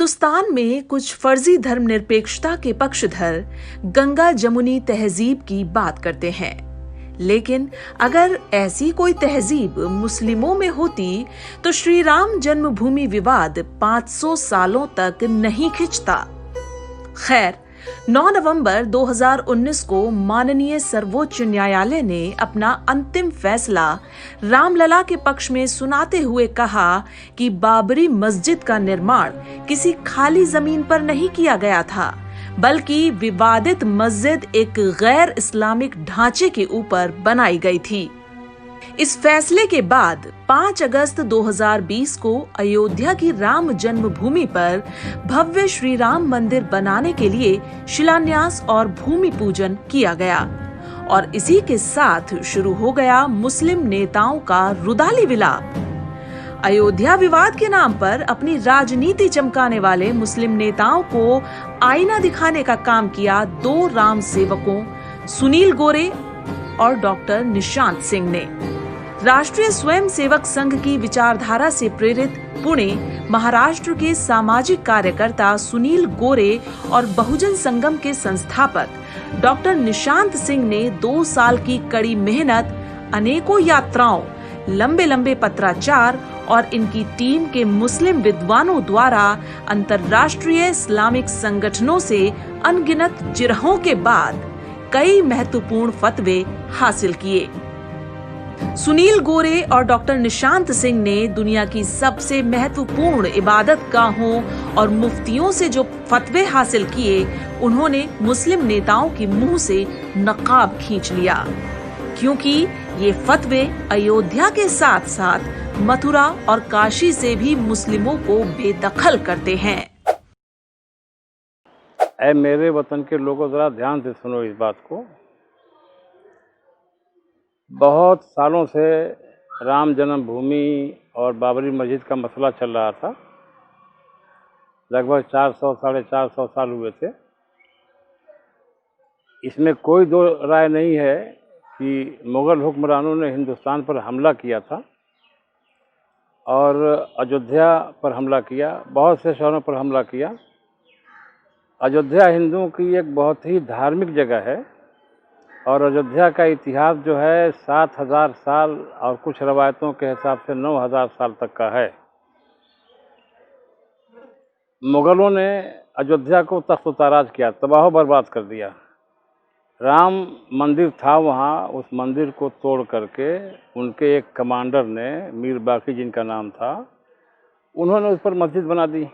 हिंदुस्तान में कुछ फर्जी धर्मनिरपेक्षता के पक्षधर गंगा जमुनी तहजीब की बात करते हैं, लेकिन अगर ऐसी कोई तहजीब मुस्लिमों में होती तो श्री राम जन्मभूमि विवाद 500 सालों तक नहीं खिंचता। खैर, 9 नवंबर 2019 को माननीय सर्वोच्च न्यायालय ने अपना अंतिम फैसला रामलला के पक्ष में सुनाते हुए कहा कि बाबरी मस्जिद का निर्माण किसी खाली जमीन पर नहीं किया गया था, बल्कि विवादित मस्जिद एक गैर इस्लामिक ढांचे के ऊपर बनाई गई थी। इस फैसले के बाद 5 अगस्त 2020 को अयोध्या की राम जन्मभूमि पर भव्य श्री राम मंदिर बनाने के लिए शिलान्यास और भूमि पूजन किया गया और इसी के साथ शुरू हो गया मुस्लिम नेताओं का रुदाली विलाप। अयोध्या विवाद के नाम पर अपनी राजनीति चमकाने वाले मुस्लिम नेताओं को आईना दिखाने का काम किया 2 राम सेवकों सुनील गोरे और डॉक्टर निशांत सिंह ने। राष्ट्रीय स्वयंसेवक संघ की विचारधारा से प्रेरित पुणे, महाराष्ट्र के सामाजिक कार्यकर्ता सुनील गोरे और बहुजन संगम के संस्थापक डॉक्टर निशांत सिंह ने 2 साल की कड़ी मेहनत, अनेकों यात्राओं, लंबे लंबे पत्राचार और इनकी टीम के मुस्लिम विद्वानों द्वारा अंतर्राष्ट्रीय इस्लामिक संगठनों से अनगिनत जिरहों के बाद कई महत्वपूर्ण फतवे हासिल किए। सुनील गोरे और डॉक्टर निशांत सिंह ने दुनिया की सबसे महत्वपूर्ण इबादत गाहों और मुफ्तियों से जो फतवे हासिल किए, उन्होंने मुस्लिम नेताओं के मुंह से नकाब खींच लिया, क्योंकि ये फतवे अयोध्या के साथ साथ मथुरा और काशी से भी मुस्लिमों को बेदखल करते हैं। ऐ मेरे वतन के लोगों, जरा ध्यान से सुनो इस बात को। बहुत सालों से राम जन्मभूमि और बाबरी मस्जिद का मसला चल रहा था। लगभग 400 साढ़े 400 साल हुए थे। इसमें कोई दो राय नहीं है कि मुग़ल हुक्मरानों ने हिंदुस्तान पर हमला किया था और अयोध्या पर हमला किया, बहुत से शहरों पर हमला किया। अयोध्या हिंदुओं की एक बहुत ही धार्मिक जगह है और अयोध्या का इतिहास जो है 7000 साल और कुछ रवायतों के हिसाब से 9000 साल तक का है। मुग़लों ने अयोध्या को तख्त-ओ-ताराज किया, तबाह बर्बाद कर दिया। राम मंदिर था वहाँ, उस मंदिर को तोड़ करके उनके एक कमांडर ने, मीर बाक़ी जिनका नाम था, उन्होंने उस पर मस्जिद बना दी।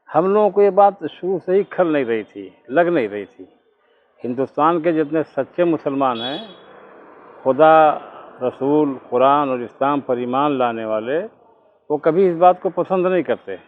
हम लोगों को ये बात शुरू से ही खल नहीं रही थी, लग नहीं रही थी। हिंदुस्तान के जितने सच्चे मुसलमान हैं, खुदा, रसूल, कुरान और इस्लाम पर ईमान लाने वाले, वो कभी इस बात को पसंद नहीं करते।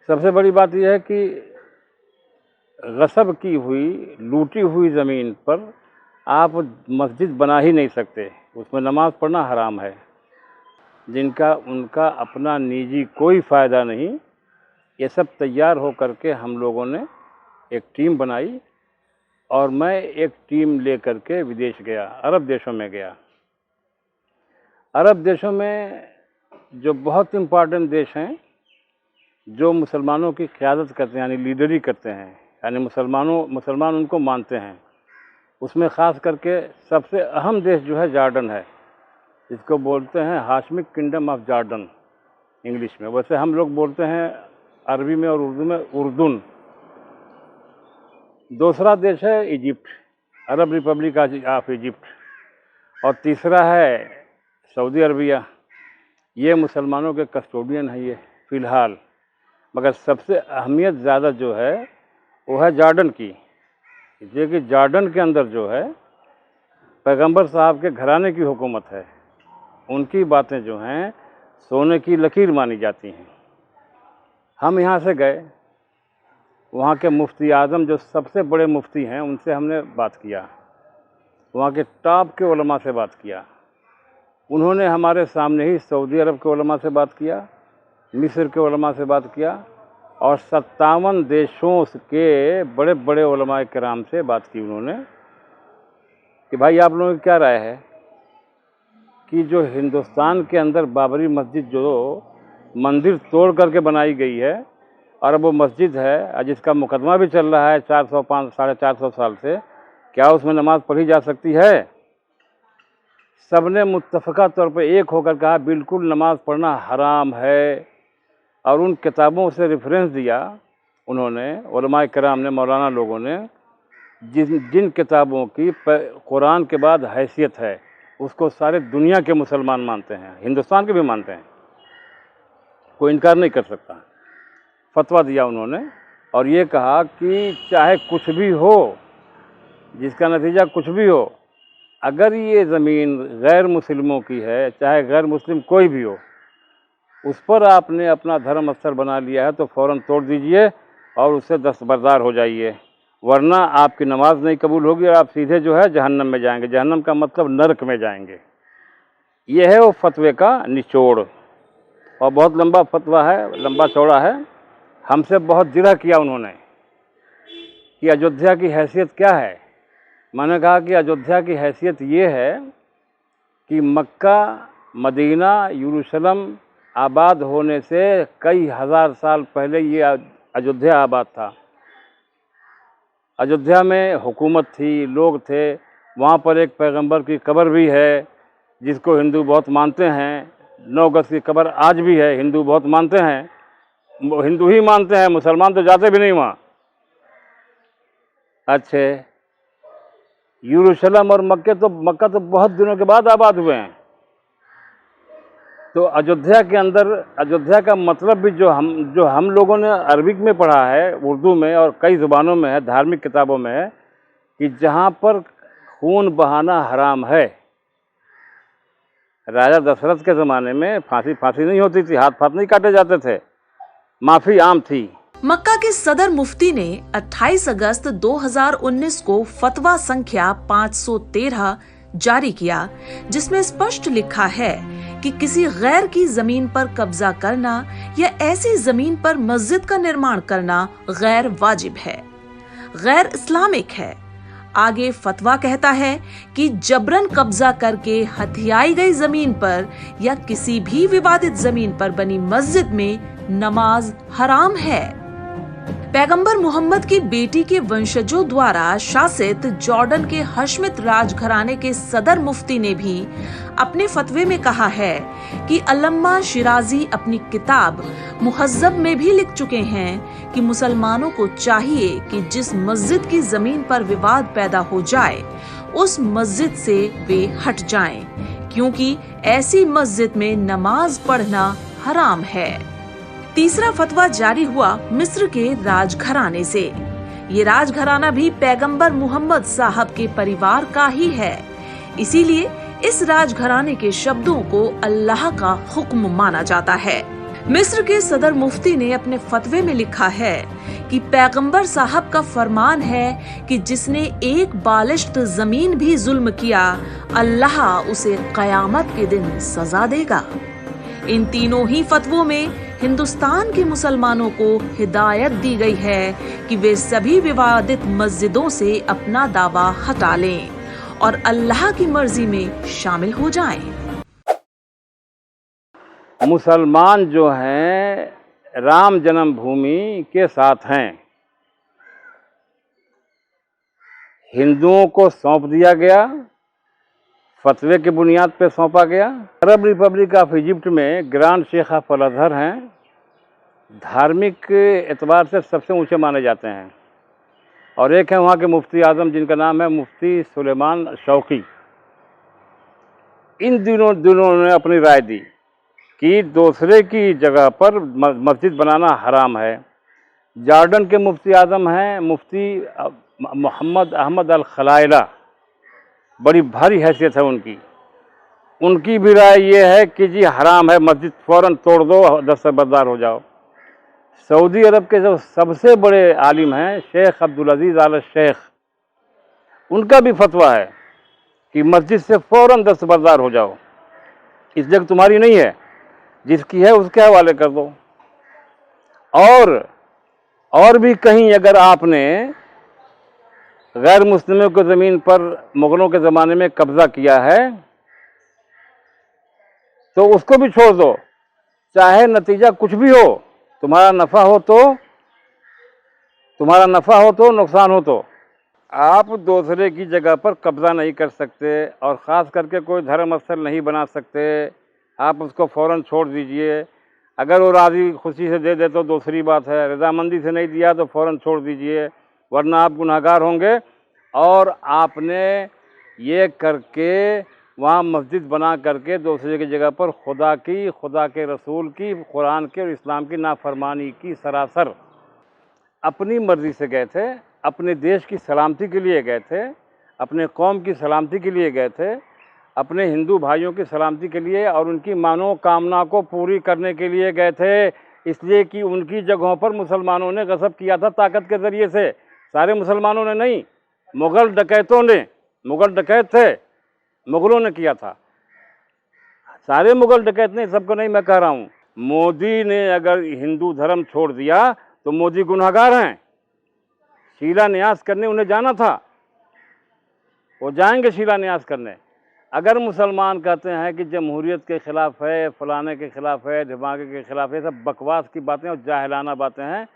सबसे बड़ी बात यह है कि गसब की हुई, लूटी हुई ज़मीन पर आप मस्जिद बना ही नहीं सकते, उसमें नमाज़ पढ़ना हराम है। जिनका उनका अपना निजी कोई फ़ायदा नहीं, ये सब तैयार हो करके हम लोगों ने एक टीम बनाई और मैं एक टीम ले करके विदेश गया, अरब देशों में गया। अरब देशों में जो बहुत इम्पॉर्टेंट देश हैं, जो मुसलमानों की क़यादत करते हैं, यानी लीडरी करते हैं, यानी मुसलमान उनको मानते हैं, उसमें ख़ास करके सबसे अहम देश जो है जॉर्डन है, जिसको बोलते हैं हाशमिक किंगडम ऑफ जॉर्डन इंग्लिश में। वैसे हम लोग बोलते हैं अरबी में और उर्दू में उर्दून। दूसरा देश है Egypt, Arab Republic of Egypt, और तीसरा है सऊदी अरबिया। ये मुसलमानों के कस्टोडियन है ये फ़िलहाल, मगर सबसे अहमियत ज़्यादा जो है वो है जॉर्डन की। जो कि जॉर्डन के अंदर जो है पैगंबर साहब के घराने की हुकूमत है, उनकी बातें जो हैं सोने की लकीर मानी जाती हैं। हम यहाँ से गए, वहाँ के मुफ्ती आज़म जो सबसे बड़े मुफ्ती हैं, उनसे हमने बात किया, वहाँ के टॉप के उलमा से बात किया। उन्होंने हमारे सामने ही सऊदी अरब के उलमा से बात किया, मिस्र के उलमा से बात किया और 57 देशों के बड़े बड़े उलमा किराम से बात की उन्होंने कि भाई आप लोगों की क्या राय है कि जो हिंदुस्तान के अंदर बाबरी मस्जिद जो मंदिर तोड़ करके बनाई गई है और अब वो मस्जिद है जिसका मुकदमा भी चल रहा है 400-450 साल से, क्या उसमें नमाज पढ़ी जा सकती है? सबने मुत्तफ़क़ा तौर पे एक होकर कहा बिल्कुल नमाज पढ़ना हराम है। और उन किताबों से रेफरेंस दिया उन्होंने, उलमाए किराम ने, मौलाना लोगों ने, जिन किताबों की कुरान के बाद हैसियत है उसको सारे दुनिया के मुसलमान मानते हैं, हिंदुस्तान के भी मानते हैं, कोई इनकार नहीं कर सकता। फतवा दिया उन्होंने और ये कहा कि चाहे कुछ भी हो, जिसका नतीजा कुछ भी हो, अगर ये ज़मीन गैर मुस्लिमों की है, चाहे गैर मुस्लिम कोई भी हो, उस पर आपने अपना धर्म स्थल बना लिया है तो फ़ौरन तोड़ दीजिए और उससे दस्तबरदार हो जाइए, वरना आपकी नमाज नहीं कबूल होगी और आप सीधे जो है जहन्नम में जाएंगे। जहन्नम का मतलब नरक में जाएंगे। ये है वो फतवे का निचोड़ और बहुत लंबा फतवा है, लंबा चौड़ा है। हमसे बहुत जिरह किया उन्होंने कि अयोध्या की हैसियत क्या है। मैंने कहा कि अयोध्या की हैसियत ये है कि मक्का, मदीना, यरूशलेम आबाद होने से कई हज़ार साल पहले ये अयोध्या आबाद था। अयोध्या में हुकूमत थी, लोग थे, वहाँ पर एक पैगंबर की कब्र भी है जिसको हिंदू बहुत मानते हैं। 9 गज की कब्र आज भी है, हिंदू बहुत मानते हैं, हिंदू ही मानते हैं, मुसलमान तो जाते भी नहीं वहाँ। अच्छे, यरूशलेम और मक्का तो बहुत दिनों के बाद आबाद हुए हैं। तो अयोध्या के अंदर, अयोध्या का मतलब भी जो हम लोगों ने अरबिक में पढ़ा है, उर्दू में और कई ज़ुबानों में है, धार्मिक किताबों में है कि जहाँ पर खून बहाना हराम है। राजा दशरथ के ज़माने में फांसी नहीं होती थी, हाथ नहीं काटे जाते थे, माफ़ी आम थी। मक्का के सदर मुफ्ती ने 28 अगस्त 2019 को फतवा संख्या 513 जारी किया, जिसमें स्पष्ट लिखा है कि किसी गैर की जमीन पर कब्जा करना या ऐसी जमीन पर मस्जिद का निर्माण करना गैर वाजिब है, गैर इस्लामिक है। आगे फतवा कहता है कि जबरन कब्जा करके हथियाई गई जमीन पर या किसी भी विवादित जमीन पर बनी मस्जिद में नमाज हराम है। पैगंबर मोहम्मद की बेटी के वंशजों द्वारा शासित जॉर्डन के हशमित राजघराने के सदर मुफ्ती ने भी अपने फतवे में कहा है कि अल्लामा शिराजी अपनी किताब मुहज्जब में भी लिख चुके हैं कि मुसलमानों को चाहिए कि जिस मस्जिद की जमीन पर विवाद पैदा हो जाए उस मस्जिद से वे हट जाएं, क्योंकि ऐसी मस्जिद में नमाज पढ़ना हराम है। तीसरा फतवा जारी हुआ मिस्र के राजघराने से। ये राजघराना भी पैगंबर मोहम्मद साहब के परिवार का ही है, इसीलिए इस राजघराने के शब्दों को अल्लाह का हुक्म माना जाता है। मिस्र के सदर मुफ्ती ने अपने फतवे में लिखा है कि पैगंबर साहब का फरमान है कि जिसने एक बालिश्त जमीन भी जुल्म किया, अल्लाह उसे कयामत के दिन सजा देगा। इन तीनों ही फतवों में हिंदुस्तान के मुसलमानों को हिदायत दी गई है कि वे सभी विवादित मस्जिदों से अपना दावा हटा लें और अल्लाह की मर्जी में शामिल हो जाएं। मुसलमान जो हैं राम जन्मभूमि के साथ हैं, हिंदुओं को सौंप दिया गया, फतवे की बुनियाद पे सौंपा गया। अरब रिपब्लिक ऑफ इजिप्ट में ग्रांड शेख ऑफ अल अज़हर हैं, धार्मिक एतबार से सबसे ऊंचे माने जाते हैं, और एक है वहाँ के मुफ्ती आज़म जिनका नाम है मुफ्ती सुलेमान शौकी। इन दिनों ने अपनी राय दी कि दूसरे की जगह पर मस्जिद बनाना हराम है। जॉर्डन के मुफ्ती आज़म हैं मुफ्ती मोहम्मद अहमद अल खलाइला, बड़ी भारी हैसियत है उनकी भी राय ये है कि जी हराम है, मस्जिद फ़ौरन तोड़ दो, दस्तबरदार हो जाओ। सऊदी अरब के जो सबसे बड़े आलिम हैं शेख अब्दुल अजीज़ आल शेख, उनका भी फतवा है कि मस्जिद से फ़ौरन दस्तबरदार हो जाओ, इस जगह तुम्हारी नहीं है, जिसकी है उसके हवाले कर दो। और भी कहीं अगर आपने गैर मुस्लिमों की ज़मीन पर मुग़लों के ज़माने में कब्ज़ा किया है तो उसको भी छोड़ दो, चाहे नतीजा कुछ भी हो, तुम्हारा नफ़ा हो तो नुकसान हो तो आप दूसरे की जगह पर कब्ज़ा नहीं कर सकते, और ख़ास करके कोई धर्म स्थल नहीं बना सकते। आप उसको फ़ौरन छोड़ दीजिए। अगर वो राज़ी खुशी से दे दे तो दूसरी बात है, रज़ामंदी से नहीं दिया तो फ़ौरन छोड़ दीजिए, वरना आप गुनहगार होंगे। और आपने ये करके वहाँ मस्जिद बना करके दूसरे की जगह पर खुदा के रसूल की, कुरान के और इस्लाम की नाफरमानी की। सरासर अपनी मर्ज़ी से गए थे, अपने देश की सलामती के लिए गए थे, अपने कौम की सलामती के लिए गए थे, अपने हिंदू भाइयों की सलामती के लिए और उनकी मनोकामना को पूरी करने के लिए गए थे। इसलिए कि उनकी जगहों पर मुसलमानों ने गज़ब किया था ताकत के ज़रिए से। सारे मुसलमानों ने नहीं, मुग़ल डकैतों ने, मुग़ल डकैत थे, मुग़लों ने किया था। सारे मुग़ल डकैत नहीं, सबको नहीं मैं कह रहा हूँ। मोदी ने अगर हिंदू धर्म छोड़ दिया तो मोदी गुनहगार हैं। शिलान्यास करने उन्हें जाना था, वो जाएंगे शिलान्यास करने। अगर मुसलमान कहते हैं कि जमहूरियत के ख़िलाफ़ है, फलाने के ख़िलाफ़ है, धमाके के ख़िलाफ़ है, सब बकवास की बातें और जाहिलाना बातें हैं।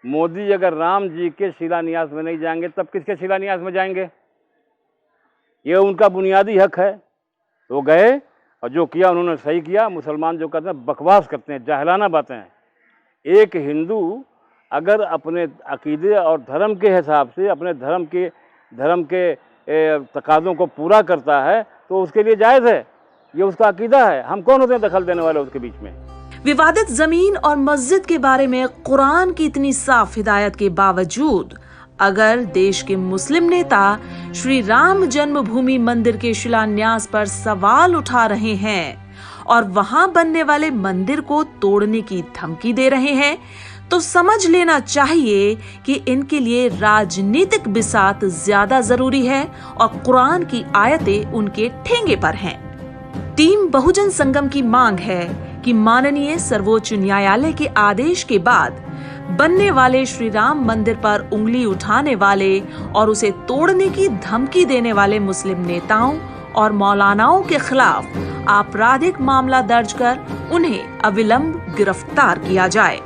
मोदी अगर राम जी के शिलान्यास में नहीं जाएंगे तब किसके शिलान्यास में जाएंगे? ये उनका बुनियादी हक है। वो गए और जो किया उन्होंने सही किया। मुसलमान जो कहते हैं बकवास करते हैं, जाहिलाना बातें हैं। एक हिंदू अगर अपने अकीदे और धर्म के हिसाब से अपने धर्म के तकाज़ों को पूरा करता है तो उसके लिए जायज़ है, ये उसका अकीदा है। हम कौन होते हैं दखल देने वाले उसके बीच में? विवादित जमीन और मस्जिद के बारे में कुरान की इतनी साफ हिदायत के बावजूद अगर देश के मुस्लिम नेता श्री राम जन्मभूमि मंदिर के शिलान्यास पर सवाल उठा रहे हैं और वहां बनने वाले मंदिर को तोड़ने की धमकी दे रहे हैं, तो समझ लेना चाहिए कि इनके लिए राजनीतिक बिसात ज्यादा जरूरी है और कुरान की आयतें उनके ठेंगे पर हैं। टीम बहुजन संगम की मांग है कि माननीय सर्वोच्च न्यायालय के आदेश के बाद बनने वाले श्री राम मंदिर पर उंगली उठाने वाले और उसे तोड़ने की धमकी देने वाले मुस्लिम नेताओं और मौलानाओं के खिलाफ आपराधिक मामला दर्ज कर उन्हें अविलंब गिरफ्तार किया जाए।